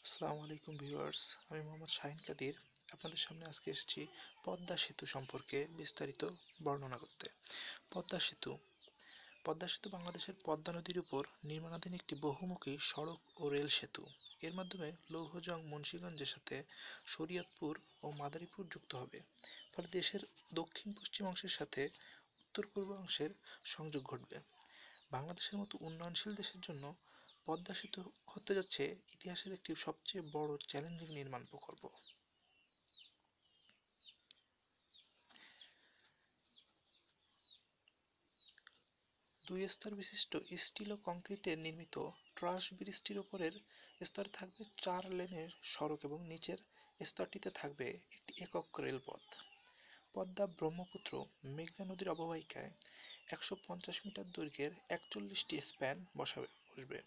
আসসালামু আলাইকুম ভিউয়ার্স, আমি মোহাম্মদ শাহিন কাদির আপনাদের সামনে আজকে এসেছি পদ্মা সেতু সম্পর্কে বিস্তারিত বর্ণনা করতে। পদ্মা সেতু পদ্মা সেতু বাংলাদেশের পদ্মা নদীর উপর নির্মাণাধীন একটি বহুমুখী সড়ক ও রেল সেতু। এর মাধ্যমে লৌহজং মুন্সিগঞ্জের সাথে শরীয়তপুর ও মাদারীপুর যুক্ত হবে, ফলে দেশের দক্ষিণ পশ্চিম অংশের সাথে উত্তর পূর্ব অংশের সংযোগ ঘটবে। বাংলাদেশের মতো উন্নয়নশীল দেশের জন্য পদ্মা সেতু হতে যাচ্ছে ইতিহাসের একটি সবচেয়ে বড় চ্যালেঞ্জিং নির্মাণ প্রকল্প। দুই স্তর বিশিষ্ট স্টিল ও কংক্রিটের নির্মিত ট্রাস ব্রিজটির উপরের স্তরে থাকবে 4 লেনের সড়ক এবং নিচের স্তরটিতে থাকবে একটি একক রেলপথ। পদ্মা ব্রহ্মপুত্র মেঘনা নদীর অববাহিকায় 150 মিটার দৈর্ঘ্যের 41টি স্প্যান বসবে।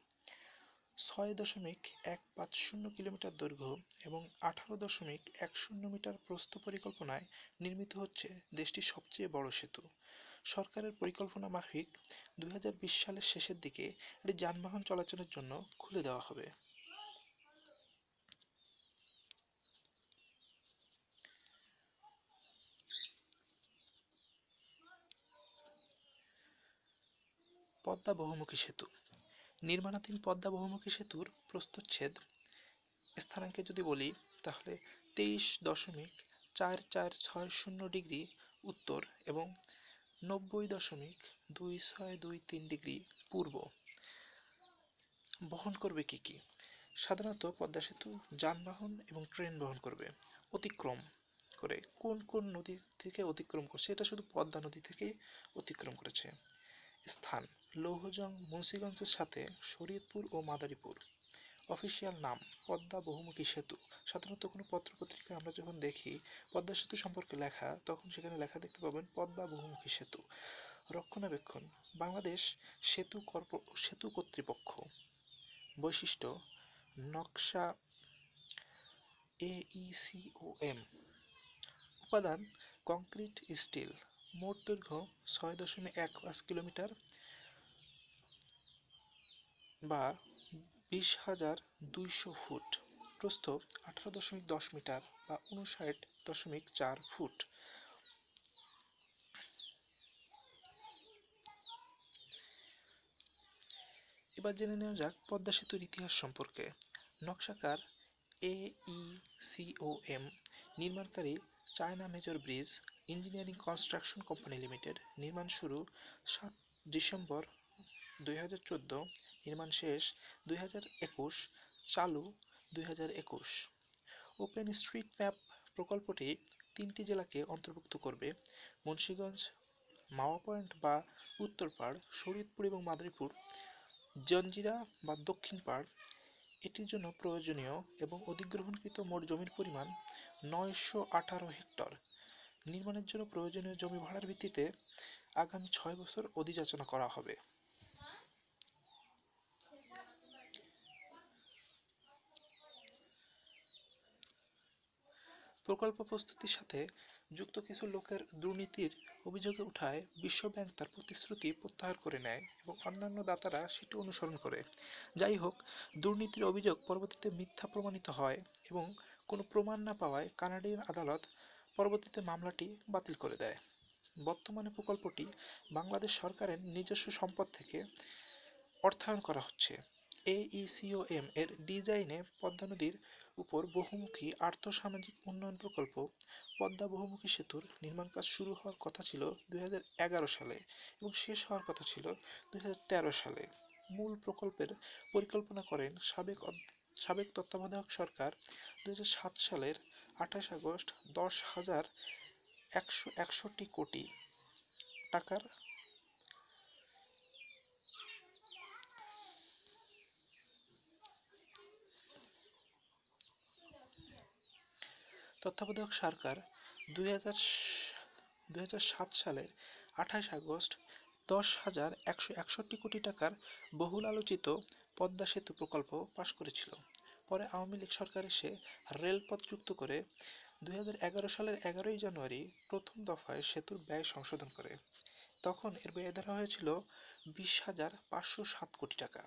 6.150 কিলোমিটার দৈর্ঘ্য এবং 18.10 মিটার প্রস্থ পরিকল্পনায় নির্মিত হচ্ছে দেশটির সবচেয়ে বড় সেতু। সরকারের পরিকল্পনা মাফিক 2020 সালের শেষের দিকে এটি যানবাহন চলাচলের জন্য খুলে দেওয়া হবে। পদ্মা বহুমুখী সেতু নির্মাণাধীন পদ্মা বহুমুখী সেতুর প্রস্থচ্ছেদ স্থানাঙ্কে যদি বলি, তাহলে 23.4460 ডিগ্রি উত্তর এবং 90.2623 ডিগ্রি পূর্ব। বহন করবে কি কি? সাধারণত পদ্মা সেতু যানবাহন এবং ট্রেন বহন করবে। অতিক্রম করে কোন কোন নদী থেকে অতিক্রম করছে, এটা শুধু পদ্মা নদী থেকেই অতিক্রম করেছে। স্থান: লৌহজং মুন্সিগঞ্জের সাথে শরীয়তপুর ও মাদারীপুর। অফিসিয়াল নাম: পদ্মা বহুমুখী সেতু। সাধারণত কোনো পত্রপত্রিকায় আমরা যখন দেখি পদ্মা সেতু সম্পর্কে লেখা, তখন সেখানে লেখা দেখতে পাবেন পদ্মা বহুমুখী সেতু। রক্ষণাবেক্ষণ: বাংলাদেশ সেতু কর্তৃপক্ষ। বৈশিষ্ট্য: নকশা AECOM। উপাদান: কংক্রিট, স্টিল। মোট দৈর্ঘ্য 6.15 কিলোমিটার বা 20,200 ফুট। প্রস্থ 18.10 মিটার বা 59.4 ফুট। এবার জেনে নেওয়া যাক পদ্মা সেতুর ইতিহাস সম্পর্কে। নকশাকার AECOM। নির্মাণকারী China major bridge engineering construction company limited. নির্মাণ শুরু 7 ডিসেম্বর 2014, নির্মাণ শেষ 2021, চালু 2021। ওপেন স্ট্রিট ম্যাপ প্রকল্পটি 3টি জেলাকে অন্তর্ভুক্ত করবে: মুন্সিগঞ্জ, মাওয়া পয়েন্ট বা উত্তরপাড়, শরীয়তপুর এবং মাদারীপুর, জঞ্জিরা বা দক্ষিণ পাড়। এটির জন্য প্রয়োজনীয় এবং অধিগ্রহণকৃত মোট জমির পরিমাণ 918 হেক্টর। নির্মাণের জন্য প্রয়োজনীয় জমি ভাড়ার ভিত্তিতে আগামী 6 বছর অধিযাচনা করা হবে। প্রকল্প প্রস্তুতির সাথে যুক্ত কিছু লোকের দুর্নীতির অভিযোগ ওঠায় বিশ্বব্যাংক তার প্রতিশ্রুতি প্রত্যাহার করে নেয় এবং অন্যান্য দাতারা সেটি অনুসরণ করে। যাই হোক, দুর্নীতির অভিযোগ পরবর্তীতে মিথ্যা প্রমাণিত হয় এবং কোনো প্রমাণ না পাওয়ায় কানাডিয়ান আদালত পরবর্তীতে মামলাটি বাতিল করে দেয়। বর্তমানে প্রকল্পটি বাংলাদেশ সরকারের নিজস্ব সম্পদ থেকে অর্থায়ন করা হচ্ছে। AECOM এর ডিজাইনে পদ্মা নদীর উপর বহুমুখী আর্থ-সামাজিক উন্নয়ন প্রকল্প। পদ্মা বহুমুখী সেতুর নির্মাণ কাজ শুরু হওয়ার কথা ছিল 2011 সালে এবং শেষ হওয়ার কথা ছিল 2013 সালে। মূল প্রকল্পের পরিকল্পনা করেন সাবেক তত্ত্বাবধায়ক সরকার। 2007 সালের 28 আগস্ট 10,161 কোটি টাকার তত্ত্বাবধায়ক সরকার 2007 সালের 28 আগস্ট 10,161 কোটি টাকার বহুল আলোচিত পদ্মা সেতু প্রকল্প পাশ করেছিল। পরে আওয়ামী লীগ সরকার এসে রেলপথ যুক্ত করে 2011 সালের 11ই জানুয়ারি প্রথম দফায় সেতুর ব্যয় সংশোধন করে। তখন এর ব্যয় ধরা হয়েছিল 20,507 কোটি টাকা।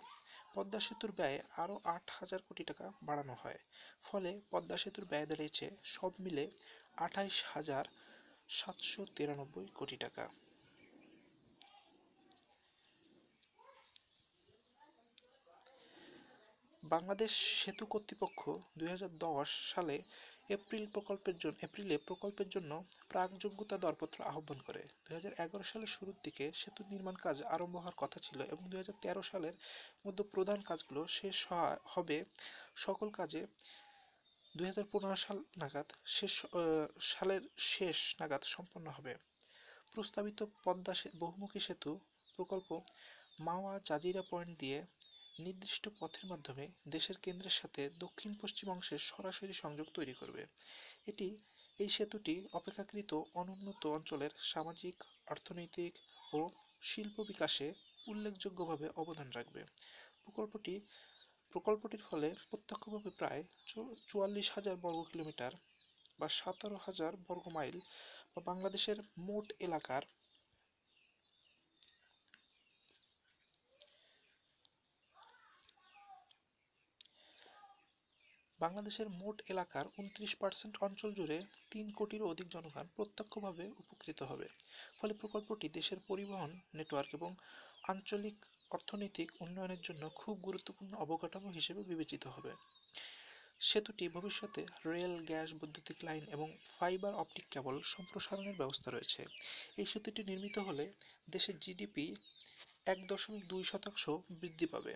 পদ্মা সেতুর ব্যয় আরও 8,000 কোটি টাকা বাড়ানো হয়, ফলে পদ্মা সেতুর ব্যয় দাঁড়িয়েছে সব মিলে 28,793 কোটি টাকা। বাংলাদেশ সেতু কর্তৃপক্ষ 2010 সালে এপ্রিলে প্রকল্পের জন্য প্রাক-যোগ্যতা দরপত্র আহ্বান করে। 2011 সালের শুরুর দিকে সেতুর নির্মাণ কাজ আরম্ভ হওয়ার কথা ছিল এবং 2013 সালের মধ্যে প্রধান কাজগুলো শেষ হবে। সকল কাজে 2015 সালের শেষ নাগাদ সম্পন্ন হবে। প্রস্তাবিত পদ্মা বহুমুখী সেতু প্রকল্প মাওয়া জাজিরা পয়েন্ট দিয়ে নির্দিষ্ট পথের মাধ্যমে দেশের কেন্দ্রের সাথে দক্ষিণ-পশ্চিম অংশের সরাসরি সংযোগ তৈরি করবে। এই সেতুটি অপেক্ষাকৃত অনুন্নত অঞ্চলের সামাজিক, অর্থনৈতিক ও শিল্প বিকাশে উল্লেখযোগ্যভাবে অবদান রাখবে। প্রকল্পটির ফলে প্রত্যক্ষভাবে প্রায় 44,000 বর্গ কিলোমিটার বা 17,000 বর্গ মাইল বা বাংলাদেশের মোট এলাকার 29% অঞ্চল জুড়ে 3 কোটিরও অধিক জনগণ প্রত্যক্ষভাবে উপকৃত হবে। ফলে প্রকল্পটি দেশের পরিবহন নেটওয়ার্ক এবং আঞ্চলিক অর্থনৈতিক উন্নয়নের জন্য খুব গুরুত্বপূর্ণ অবকাঠামো হিসেবে বিবেচিত হবে। সেতুটি ভবিষ্যতে রেল, গ্যাস, বৈদ্যুতিক লাইন এবং ফাইবার অপটিক কেবল সম্প্রসারণের ব্যবস্থা রয়েছে। এই সেতুটি নির্মিত হলে দেশের জিডিপি 1.2% বৃদ্ধি পাবে।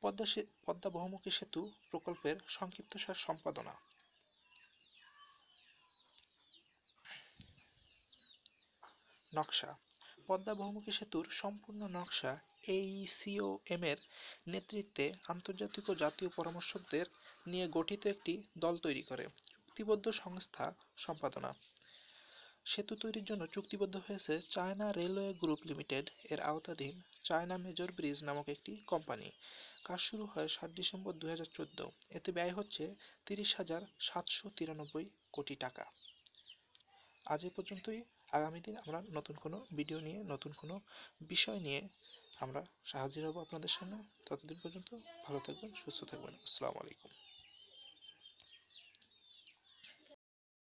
পদ্মা বহুমুখী সেতু প্রকল্পের সংক্ষিপ্তসার সম্পাদনা। নকশা। পদ্মা বহুমুখী সেতুর সম্পূর্ণ নকশা এইসিওএম এর নেতৃত্বে আন্তর্জাতিক ও জাতীয় পরামর্শকদের নিয়ে গঠিত একটি দল তৈরি করে। চুক্তিবদ্ধ সংস্থা সম্পাদনা। সেতু তৈরির জন্য চুক্তিবদ্ধ হয়েছে চায়না রেলওয়ে গ্রুপ লিমিটেড এর আওতাধীন চায়না মেজর ব্রিজ নামক একটি কোম্পানি। কাজ শুরু হয় 7 ডিসেম্বর 2014। এতে ব্যয় হচ্ছে 30,793 কোটি টাকা। আজ এ পর্যন্তই। আগামী দিন আমরা নতুন কোনো ভিডিও নিয়ে, নতুন কোনো বিষয় নিয়ে আমরা হাজির হব আপনাদের সামনে। ততদিন পর্যন্ত ভালো থাকবেন, সুস্থ থাকবেন। আসসালামু আলাইকুম।